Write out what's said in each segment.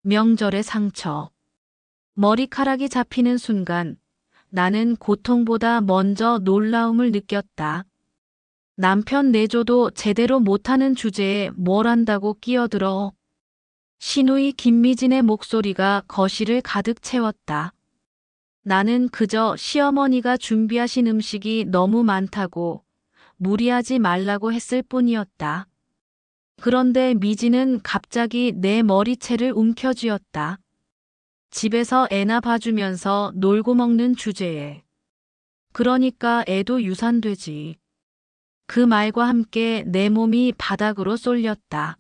명절의 상처. 머리카락이 잡히는 순간 나는 고통보다 먼저 놀라움을 느꼈다. 남편 내조도 제대로 못하는 주제에 뭘 한다고 끼어들어. 시누이 김미진의 목소리가 거실을 가득 채웠다. 나는 그저 시어머니가 준비하신 음식이 너무 많다고 무리하지 말라고 했을 뿐이었다. 그런데 미진은 갑자기 내 머리채를 움켜쥐었다. 집에서 애나 봐주면서 놀고 먹는 주제에. 그러니까 애도 유산되지. 그 말과 함께 내 몸이 바닥으로 쏠렸다.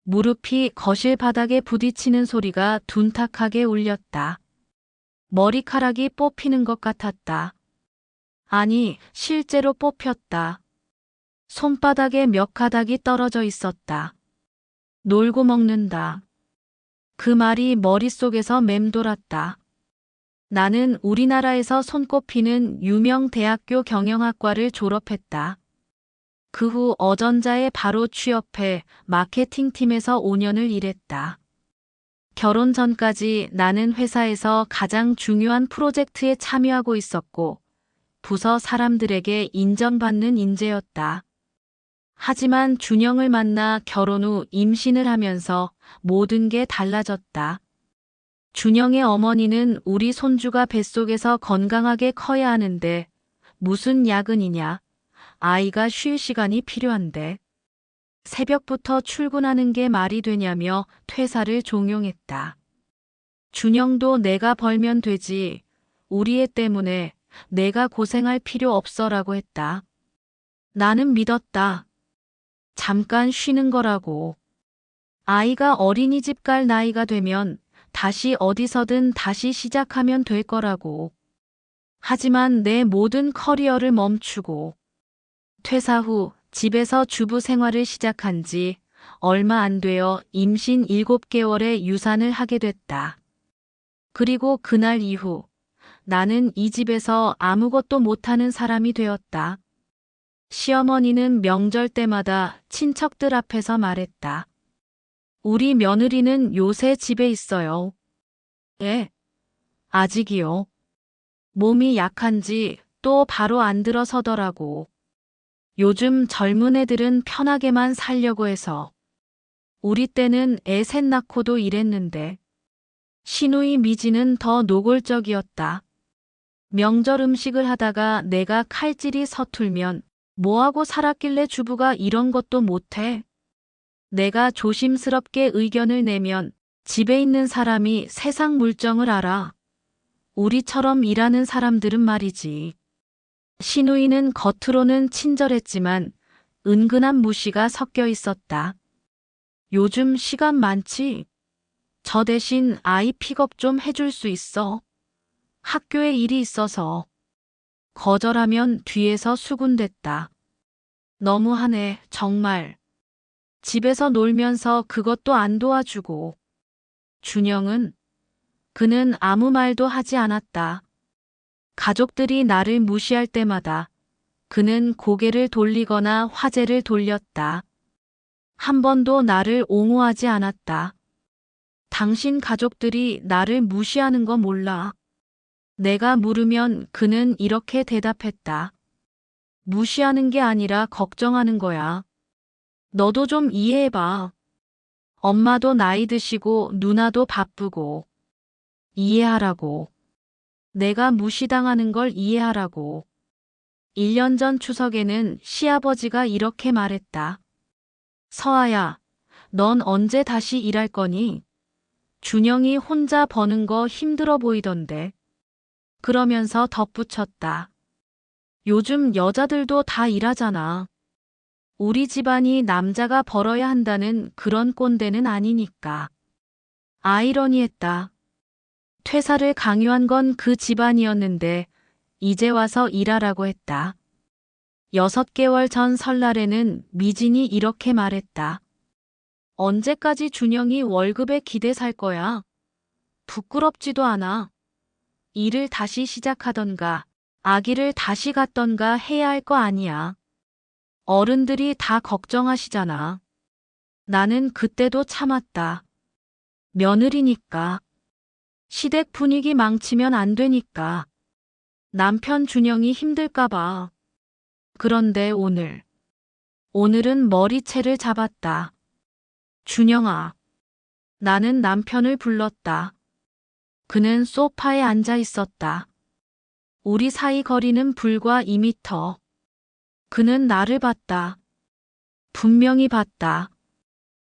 무릎이 거실 바닥에 부딪히는 소리가 둔탁하게 울렸다. 머리카락이 뽑히는 것 같았다. 아니, 실제로 뽑혔다. 손바닥에 몇 가닥이 떨어져 있었다. 놀고 먹는다. 그 말이 머릿속에서 맴돌았다. 나는 우리나라에서 손꼽히는 유명 대학교 경영학과를 졸업했다. 그 후 어전자에 바로 취업해 마케팅팀에서 5년을 일했다. 결혼 전까지 나는 회사에서 가장 중요한 프로젝트에 참여하고 있었고 부서 사람들에게 인정받는 인재였다. 하지만 준영을 만나 결혼 후 임신을 하면서 모든 게 달라졌다. 준영의 어머니는 우리 손주가 뱃속에서 건강하게 커야 하는데 무슨 야근이냐. 아이가 쉴 시간이 필요한데. 새벽부터 출근하는 게 말이 되냐며 퇴사를 종용했다. 준영도 내가 벌면 되지. 우리 애 때문에 내가 고생할 필요 없어라고 했다. 나는 믿었다. 잠깐 쉬는 거라고. 아이가 어린이집 갈 나이가 되면 다시 어디서든 다시 시작하면 될 거라고. 하지만 내 모든 커리어를 멈추고 퇴사 후 집에서 주부 생활을 시작한 지 얼마 안 되어 임신 7개월에 유산을 하게 됐다. 그리고 그날 이후 나는 이 집에서 아무것도 못하는 사람이 되었다. 시어머니는 명절 때마다 친척들 앞에서 말했다. 우리 며느리는 요새 집에 있어요. 예, 아직이요. 몸이 약한지 또 바로 안 들어서더라고. 요즘 젊은 애들은 편하게만 살려고 해서. 우리 때는 애 셋 낳고도 이랬는데. 시누이 미지는 더 노골적이었다. 명절 음식을 하다가 내가 칼질이 서툴면 뭐하고 살았길래 주부가 이런 것도 못해? 내가 조심스럽게 의견을 내면 집에 있는 사람이 세상 물정을 알아. 우리처럼 일하는 사람들은 말이지. 시누이는 겉으로는 친절했지만 은근한 무시가 섞여 있었다. 요즘 시간 많지? 저 대신 아이 픽업 좀 해줄 수 있어. 학교에 일이 있어서. 거절하면 뒤에서 수군댔다. 너무하네, 정말. 집에서 놀면서 그것도 안 도와주고. 그는 아무 말도 하지 않았다. 가족들이 나를 무시할 때마다 그는 고개를 돌리거나 화제를 돌렸다. 한 번도 나를 옹호하지 않았다. 당신 가족들이 나를 무시하는 거 몰라. 내가 물으면 그는 이렇게 대답했다. 무시하는 게 아니라 걱정하는 거야. 너도 좀 이해해봐. 엄마도 나이 드시고 누나도 바쁘고. 이해하라고. 내가 무시당하는 걸 이해하라고. 1년 전 추석에는 시아버지가 이렇게 말했다. 서아야, 넌 언제 다시 일할 거니? 준영이 혼자 버는 거 힘들어 보이던데. 그러면서 덧붙였다. 요즘 여자들도 다 일하잖아. 우리 집안이 남자가 벌어야 한다는 그런 꼰대는 아니니까. 아이러니했다. 퇴사를 강요한 건 그 집안이었는데 이제 와서 일하라고 했다. 6개월 전 설날에는 미진이 이렇게 말했다. 언제까지 준영이 월급에 기대 살 거야? 부끄럽지도 않아. 일을 다시 시작하던가 아기를 다시 갖던가 해야 할 거 아니야. 어른들이 다 걱정하시잖아. 나는 그때도 참았다. 며느리니까. 시댁 분위기 망치면 안 되니까. 남편 준영이 힘들까 봐. 그런데 오늘은 머리채를 잡았다. 준영아. 나는 남편을 불렀다. 그는 소파에 앉아 있었다. 우리 사이 거리는 불과 2미터. 그는 나를 봤다. 분명히 봤다.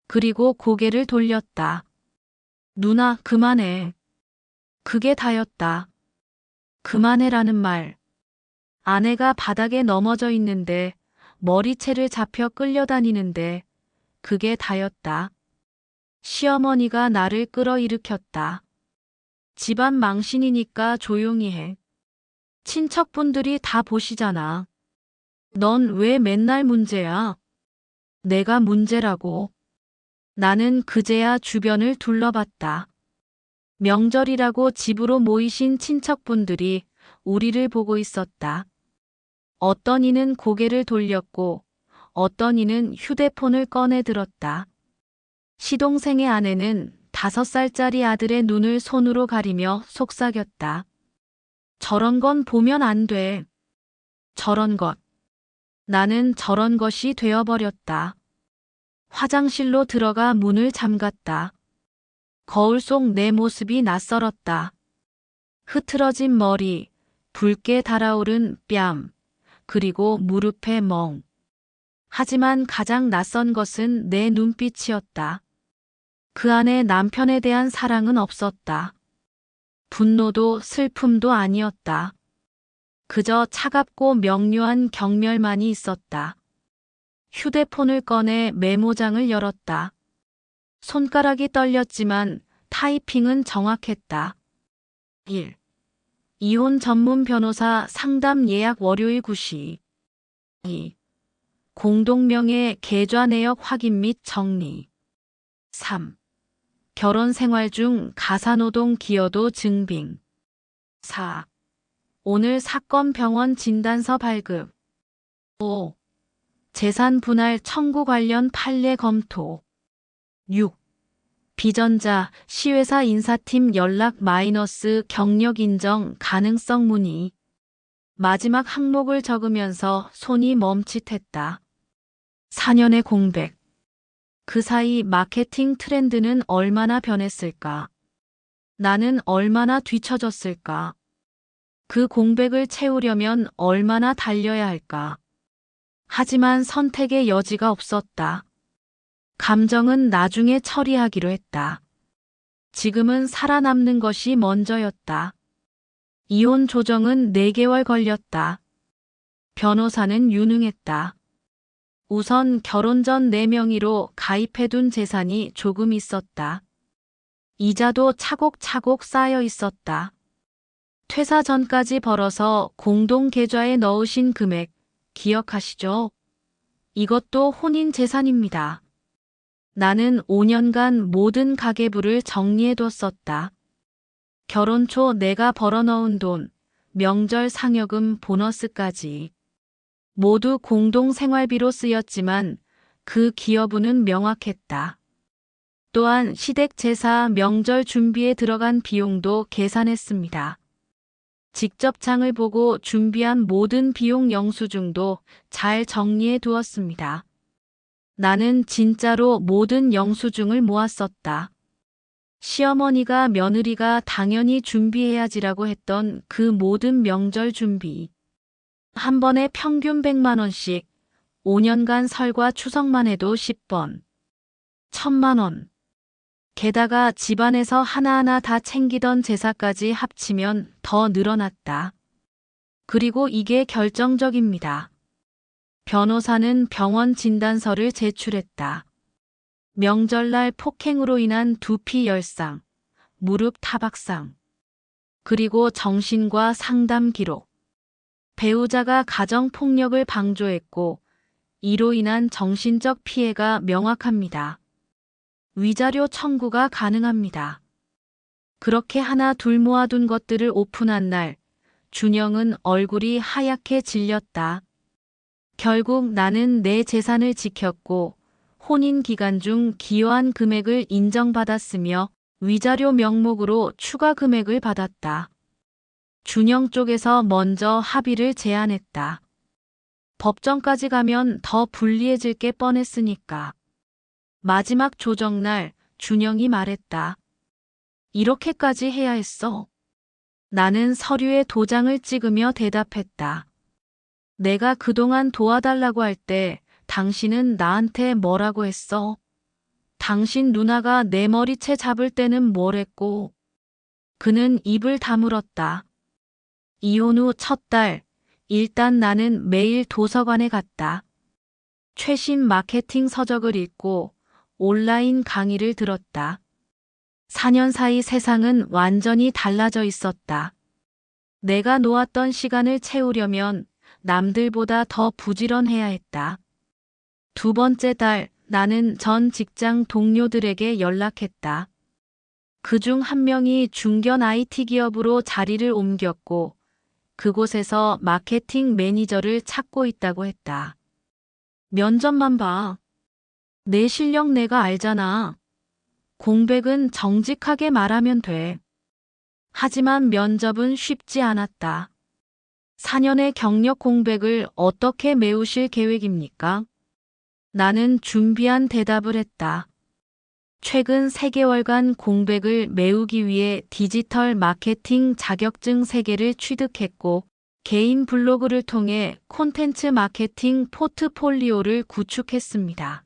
그리고 고개를 돌렸다. 누나, 그만해. 그게 다였다. 그만해라는 말. 아내가 바닥에 넘어져 있는데 머리채를 잡혀 끌려다니는데 그게 다였다. 시어머니가 나를 끌어일으켰다. 집안 망신이니까 조용히 해. 친척분들이 다 보시잖아. 넌 왜 맨날 문제야? 내가 문제라고. 나는 그제야 주변을 둘러봤다. 명절이라고 집으로 모이신 친척분들이 우리를 보고 있었다. 어떤 이는 고개를 돌렸고 어떤 이는 휴대폰을 꺼내 들었다. 시동생의 아내는 5살짜리 아들의 눈을 손으로 가리며 속삭였다. 저런 건 보면 안 돼. 저런 것. 나는 저런 것이 되어버렸다. 화장실로 들어가 문을 잠갔다. 거울 속 내 모습이 낯설었다. 흐트러진 머리, 붉게 달아오른 뺨, 그리고 무릎에 멍. 하지만 가장 낯선 것은 내 눈빛이었다. 그 안에 남편에 대한 사랑은 없었다. 분노도 슬픔도 아니었다. 그저 차갑고 명료한 경멸만이 있었다. 휴대폰을 꺼내 메모장을 열었다. 손가락이 떨렸지만 타이핑은 정확했다. 1. 이혼 전문 변호사 상담 예약 월요일 9시. 2. 공동명의 계좌 내역 확인 및 정리. 3. 결혼 생활 중 가사노동 기여도 증빙. 4. 오늘 사건 병원 진단서 발급. 5. 재산 분할 청구 관련 판례 검토. 6. 비전자 시회사 인사팀 연락 마이너스 경력 인정 가능성 문의. 마지막 항목을 적으면서 손이 멈칫했다. 4년의 공백. 그 사이 마케팅 트렌드는 얼마나 변했을까? 나는 얼마나 뒤처졌을까? 그 공백을 채우려면 얼마나 달려야 할까? 하지만 선택의 여지가 없었다. 감정은 나중에 처리하기로 했다. 지금은 살아남는 것이 먼저였다. 이혼 조정은 4개월 걸렸다. 변호사는 유능했다. 우선 결혼 전 내 명의로 가입해둔 재산이 조금 있었다. 이자도 차곡차곡 쌓여 있었다. 퇴사 전까지 벌어서 공동 계좌에 넣으신 금액 기억하시죠? 이것도 혼인 재산입니다. 나는 5년간 모든 가계부를 정리해뒀었다. 결혼 초 내가 벌어넣은 돈, 명절 상여금, 보너스까지. 모두 공동 생활비로 쓰였지만 그 기여부는 명확했다. 또한 시댁 제사 명절 준비에 들어간 비용도 계산했습니다. 직접 장을 보고 준비한 모든 비용 영수증도 잘 정리해 두었습니다. 나는 진짜로 모든 영수증을 모았었다. 시어머니가 며느리가 당연히 준비해야지라고 했던 그 모든 명절 준비. 한 번에 평균 100만 원씩, 5년간 설과 추석만 해도 10번. 1000만 원. 게다가 집안에서 하나하나 다 챙기던 제사까지 합치면 더 늘어났다. 그리고 이게 결정적입니다. 변호사는 병원 진단서를 제출했다. 명절날 폭행으로 인한 두피 열상, 무릎 타박상, 그리고 정신과 상담 기록. 배우자가 가정폭력을 방조했고 이로 인한 정신적 피해가 명확합니다. 위자료 청구가 가능합니다. 그렇게 하나 둘 모아둔 것들을 오픈한 날 준영은 얼굴이 하얗게 질렸다. 결국 나는 내 재산을 지켰고 혼인 기간 중 기여한 금액을 인정받았으며 위자료 명목으로 추가 금액을 받았다. 준영 쪽에서 먼저 합의를 제안했다. 법정까지 가면 더 불리해질 게 뻔했으니까. 마지막 조정날 준영이 말했다. 이렇게까지 해야 했어. 나는 서류에 도장을 찍으며 대답했다. 내가 그동안 도와달라고 할 때 당신은 나한테 뭐라고 했어? 당신 누나가 내 머리채 잡을 때는 뭘 했고? 그는 입을 다물었다. 이혼 후 첫 달, 일단 나는 매일 도서관에 갔다. 최신 마케팅 서적을 읽고 온라인 강의를 들었다. 4년 사이 세상은 완전히 달라져 있었다. 내가 놓았던 시간을 채우려면 남들보다 더 부지런해야 했다. 두 번째 달, 나는 전 직장 동료들에게 연락했다. 그중 한 명이 중견 IT 기업으로 자리를 옮겼고 그곳에서 마케팅 매니저를 찾고 있다고 했다. 면접만 봐. 내 실력 내가 알잖아. 공백은 정직하게 말하면 돼. 하지만 면접은 쉽지 않았다. 4년의 경력 공백을 어떻게 메우실 계획입니까? 나는 준비한 대답을 했다. 최근 3개월간 공백을 메우기 위해 디지털 마케팅 자격증 3개를 취득했고 개인 블로그를 통해 콘텐츠 마케팅 포트폴리오를 구축했습니다.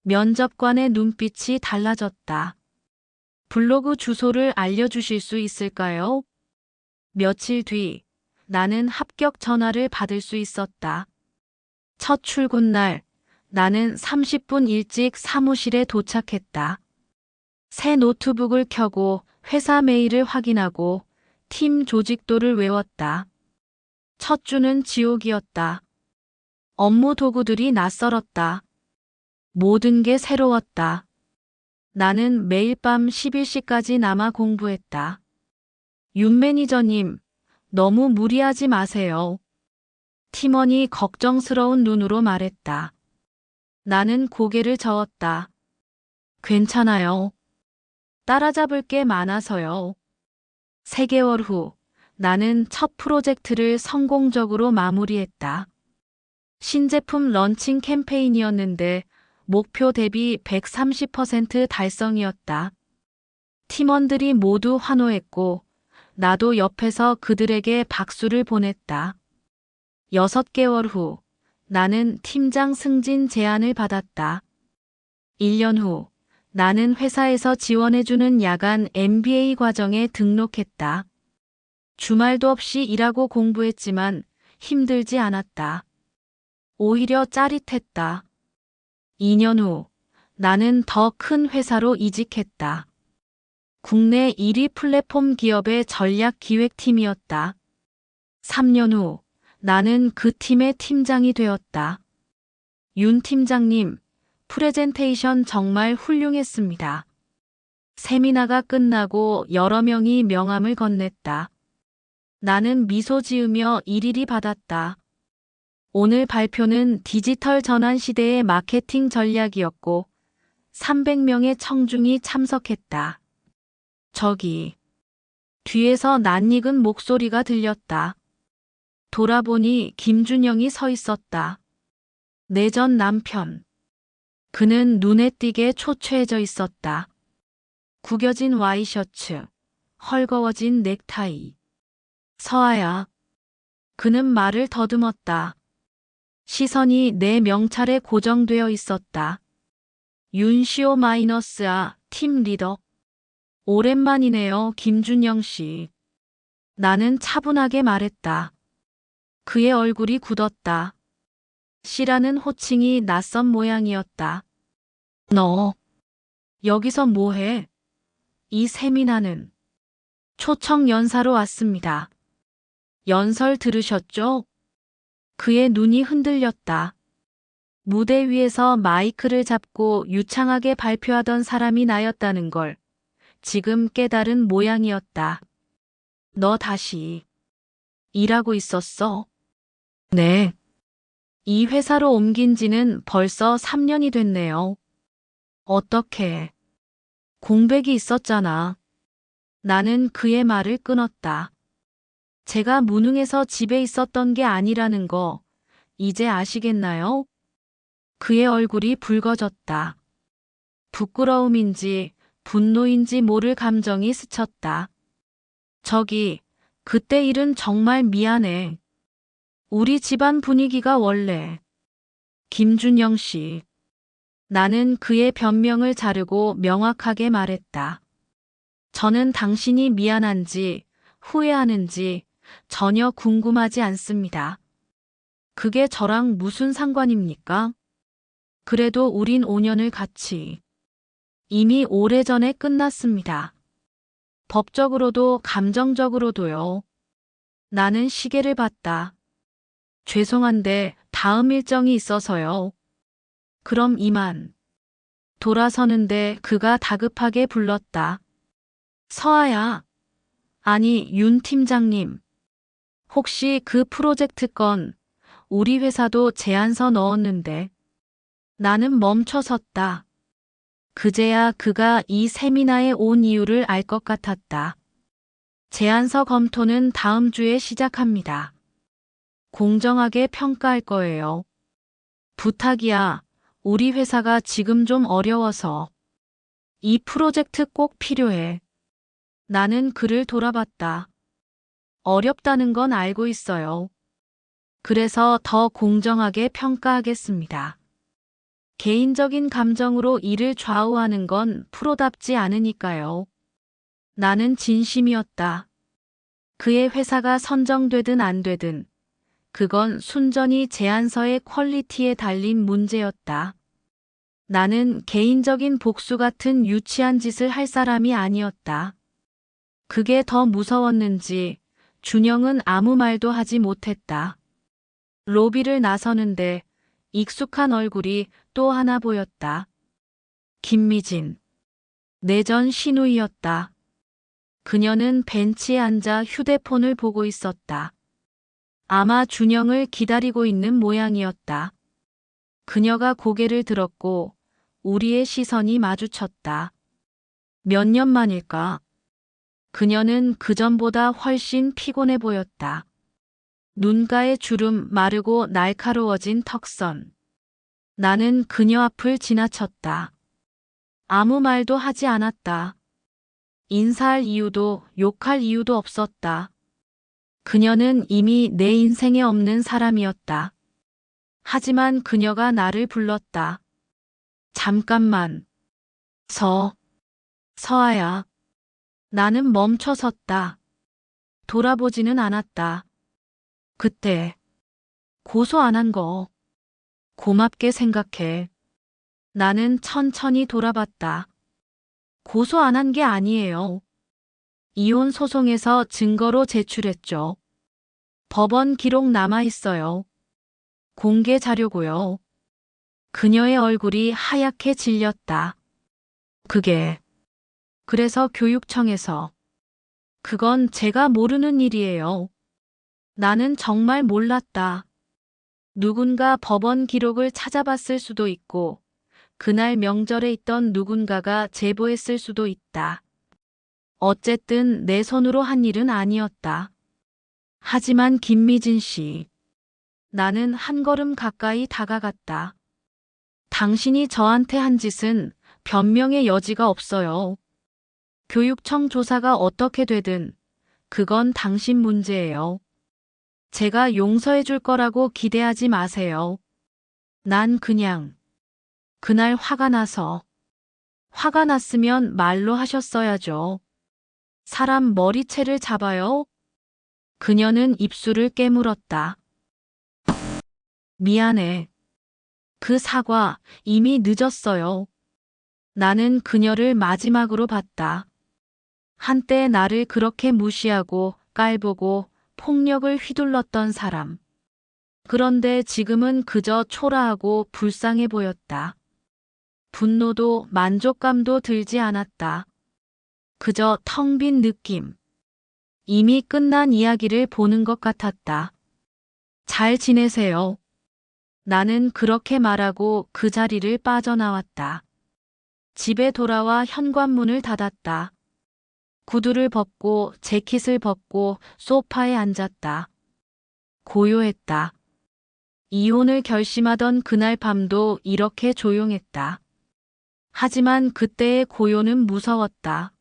면접관의 눈빛이 달라졌다. 블로그 주소를 알려주실 수 있을까요? 며칠 뒤 나는 합격 전화를 받을 수 있었다. 첫 출근 날 나는 30분 일찍 사무실에 도착했다. 새 노트북을 켜고 회사 메일을 확인하고 팀 조직도를 외웠다. 첫 주는 지옥이었다. 업무 도구들이 낯설었다. 모든 게 새로웠다. 나는 매일 밤 11시까지 남아 공부했다. 윤 매니저님, 너무 무리하지 마세요. 팀원이 걱정스러운 눈으로 말했다. 나는 고개를 저었다. 괜찮아요. 따라잡을 게 많아서요. 3개월 후 나는 첫 프로젝트를 성공적으로 마무리했다. 신제품 런칭 캠페인이었는데 목표 대비 130% 달성이었다. 팀원들이 모두 환호했고 나도 옆에서 그들에게 박수를 보냈다. 6개월 후 나는 팀장 승진 제안을 받았다. 1년 후 나는 회사에서 지원해주는 야간 MBA 과정에 등록했다. 주말도 없이 일하고 공부했지만 힘들지 않았다. 오히려 짜릿했다. 2년 후 나는 더 큰 회사로 이직했다. 국내 1위 플랫폼 기업의 전략 기획팀이었다. 3년 후 나는 그 팀의 팀장이 되었다. 윤 팀장님, 프레젠테이션 정말 훌륭했습니다. 세미나가 끝나고 여러 명이 명함을 건넸다. 나는 미소 지으며 일일이 받았다. 오늘 발표는 디지털 전환 시대의 마케팅 전략이었고 300명의 청중이 참석했다. 저기, 뒤에서 낯익은 목소리가 들렸다. 돌아보니 김준영이 서 있었다. 내 전 남편. 그는 눈에 띄게 초췌해져 있었다. 구겨진 와이셔츠, 헐거워진 넥타이. 서아야. 그는 말을 더듬었다. 시선이 내 명찰에 고정되어 있었다. 윤시오 마이너스아, 팀 리더. 오랜만이네요, 김준영 씨. 나는 차분하게 말했다. 그의 얼굴이 굳었다. 씨라는 호칭이 낯선 모양이었다. 너, 여기서 뭐해? 이 세미나는 초청 연사로 왔습니다. 연설 들으셨죠? 그의 눈이 흔들렸다. 무대 위에서 마이크를 잡고 유창하게 발표하던 사람이 나였다는 걸 지금 깨달은 모양이었다. 너 다시 일하고 있었어? 네. 이 회사로 옮긴 지는 벌써 3년이 됐네요. 어떻게? 공백이 있었잖아. 나는 그의 말을 끊었다. 제가 무능해서 집에 있었던 게 아니라는 거 이제 아시겠나요? 그의 얼굴이 붉어졌다. 부끄러움인지 분노인지 모를 감정이 스쳤다. 저기, 그때 일은 정말 미안해. 우리 집안 분위기가 원래. 김준영 씨. 나는 그의 변명을 자르고 명확하게 말했다. 저는 당신이 미안한지 후회하는지 전혀 궁금하지 않습니다. 그게 저랑 무슨 상관입니까? 그래도 우린 5년을 같이. 이미 오래전에 끝났습니다. 법적으로도 감정적으로도요. 나는 시계를 봤다. 죄송한데 다음 일정이 있어서요. 그럼 이만. 돌아서는데 그가 다급하게 불렀다. 서아야. 아니, 윤 팀장님. 혹시 그 프로젝트 건 우리 회사도 제안서 넣었는데. 나는 멈춰섰다. 그제야 그가 이 세미나에 온 이유를 알 것 같았다. 제안서 검토는 다음 주에 시작합니다. 공정하게 평가할 거예요. 부탁이야. 우리 회사가 지금 좀 어려워서. 이 프로젝트 꼭 필요해. 나는 그를 돌아봤다. 어렵다는 건 알고 있어요. 그래서 더 공정하게 평가하겠습니다. 개인적인 감정으로 일을 좌우하는 건 프로답지 않으니까요. 나는 진심이었다. 그의 회사가 선정되든 안 되든 그건 순전히 제안서의 퀄리티에 달린 문제였다. 나는 개인적인 복수 같은 유치한 짓을 할 사람이 아니었다. 그게 더 무서웠는지 준영은 아무 말도 하지 못했다. 로비를 나서는데 익숙한 얼굴이 또 하나 보였다. 김미진. 내전 신우이였다. 그녀는 벤치에 앉아 휴대폰을 보고 있었다. 아마 준영을 기다리고 있는 모양이었다. 그녀가 고개를 들었고 우리의 시선이 마주쳤다. 몇 년 만일까? 그녀는 그전보다 훨씬 피곤해 보였다. 눈가의 주름 마르고 날카로워진 턱선. 나는 그녀 앞을 지나쳤다. 아무 말도 하지 않았다. 인사할 이유도 욕할 이유도 없었다. 그녀는 이미 내 인생에 없는 사람이었다. 하지만 그녀가 나를 불렀다. 잠깐만. 서아야. 나는 멈춰섰다. 돌아보지는 않았다. 그때 고소 안 한 거 고맙게 생각해. 나는 천천히 돌아봤다. 고소 안 한 게 아니에요. 이혼 소송에서 증거로 제출했죠. 법원 기록 남아 있어요. 공개 자료고요. 그녀의 얼굴이 하얗게 질렸다. 그래서 교육청에서. 그건 제가 모르는 일이에요. 나는 정말 몰랐다. 누군가 법원 기록을 찾아봤을 수도 있고, 그날 명절에 있던 누군가가 제보했을 수도 있다. 어쨌든 내 손으로 한 일은 아니었다. 하지만 김미진 씨. 나는 한 걸음 가까이 다가갔다. 당신이 저한테 한 짓은 변명의 여지가 없어요. 교육청 조사가 어떻게 되든 그건 당신 문제예요. 제가 용서해 줄 거라고 기대하지 마세요. 난 그냥 그날 화가 났으면 말로 하셨어야죠. 사람 머리채를 잡아요? 그녀는 입술을 깨물었다. 미안해. 그 사과 이미 늦었어요. 나는 그녀를 마지막으로 봤다. 한때 나를 그렇게 무시하고 깔보고 폭력을 휘둘렀던 사람. 그런데 지금은 그저 초라하고 불쌍해 보였다. 분노도 만족감도 들지 않았다. 그저 텅 빈 느낌. 이미 끝난 이야기를 보는 것 같았다. 잘 지내세요. 나는 그렇게 말하고 그 자리를 빠져나왔다. 집에 돌아와 현관문을 닫았다. 구두를 벗고 재킷을 벗고 소파에 앉았다. 고요했다. 이혼을 결심하던 그날 밤도 이렇게 조용했다. 하지만 그때의 고요는 무서웠다.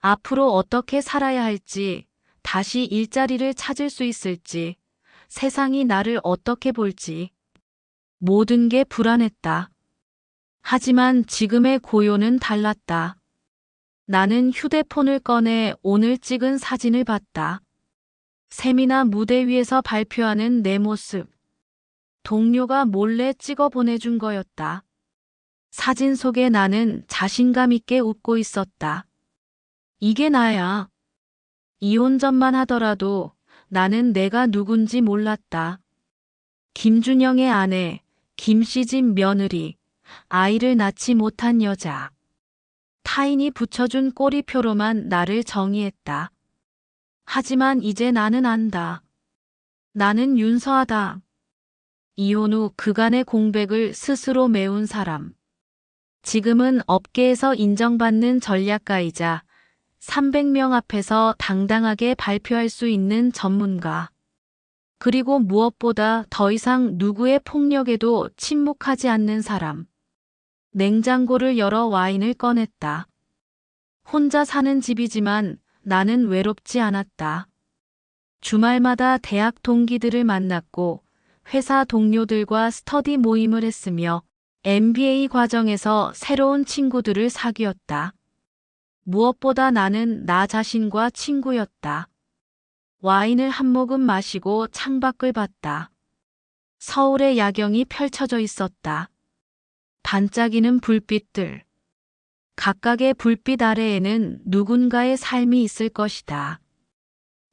앞으로 어떻게 살아야 할지, 다시 일자리를 찾을 수 있을지, 세상이 나를 어떻게 볼지, 모든 게 불안했다. 하지만 지금의 고요는 달랐다. 나는 휴대폰을 꺼내 오늘 찍은 사진을 봤다. 세미나 무대 위에서 발표하는 내 모습. 동료가 몰래 찍어 보내준 거였다. 사진 속에 나는 자신감 있게 웃고 있었다. 이게 나야. 이혼 전만 하더라도 나는 내가 누군지 몰랐다. 김준영의 아내, 김씨집 며느리, 아이를 낳지 못한 여자. 타인이 붙여준 꼬리표로만 나를 정의했다. 하지만 이제 나는 안다. 나는 윤서하다. 이혼 후 그간의 공백을 스스로 메운 사람. 지금은 업계에서 인정받는 전략가이자 300명 앞에서 당당하게 발표할 수 있는 전문가. 그리고 무엇보다 더 이상 누구의 폭력에도 침묵하지 않는 사람. 냉장고를 열어 와인을 꺼냈다. 혼자 사는 집이지만 나는 외롭지 않았다. 주말마다 대학 동기들을 만났고 회사 동료들과 스터디 모임을 했으며 MBA 과정에서 새로운 친구들을 사귀었다. 무엇보다 나는 나 자신과 친구였다. 와인을 한 모금 마시고 창밖을 봤다. 서울의 야경이 펼쳐져 있었다. 반짝이는 불빛들. 각각의 불빛 아래에는 누군가의 삶이 있을 것이다.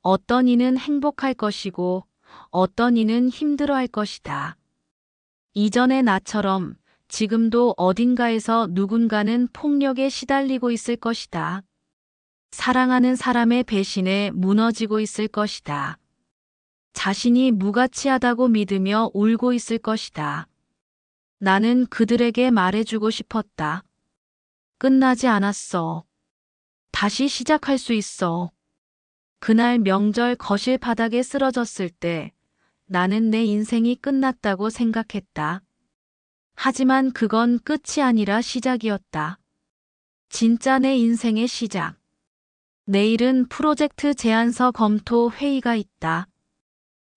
어떤 이는 행복할 것이고 어떤 이는 힘들어할 것이다. 이전의 나처럼 지금도 어딘가에서 누군가는 폭력에 시달리고 있을 것이다. 사랑하는 사람의 배신에 무너지고 있을 것이다. 자신이 무가치하다고 믿으며 울고 있을 것이다. 나는 그들에게 말해주고 싶었다. 끝나지 않았어. 다시 시작할 수 있어. 그날 명절 거실 바닥에 쓰러졌을 때 나는 내 인생이 끝났다고 생각했다. 하지만 그건 끝이 아니라 시작이었다. 진짜 내 인생의 시작. 내일은 프로젝트 제안서 검토 회의가 있다.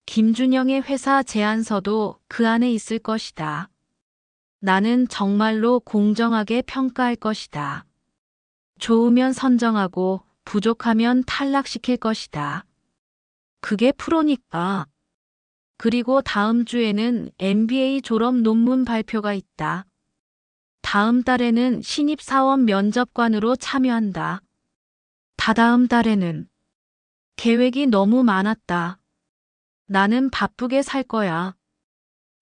김준영의 회사 제안서도 그 안에 있을 것이다. 나는 정말로 공정하게 평가할 것이다. 좋으면 선정하고 부족하면 탈락시킬 것이다. 그게 프로니까. 그리고 다음 주에는 MBA 졸업 논문 발표가 있다. 다음 달에는 신입사원 면접관으로 참여한다. 다다음 달에는 계획이 너무 많았다. 나는 바쁘게 살 거야.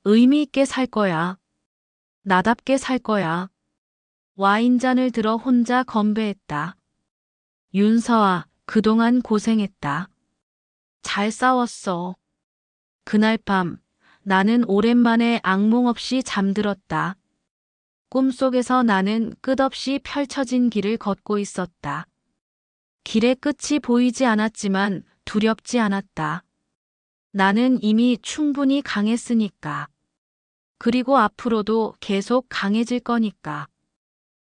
의미 있게 살 거야. 나답게 살 거야. 와인잔을 들어 혼자 건배했다. 윤서아, 그동안 고생했다. 잘 싸웠어. 그날 밤 나는 오랜만에 악몽 없이 잠들었다. 꿈속에서 나는 끝없이 펼쳐진 길을 걷고 있었다. 길의 끝이 보이지 않았지만 두렵지 않았다. 나는 이미 충분히 강했으니까. 그리고 앞으로도 계속 강해질 거니까.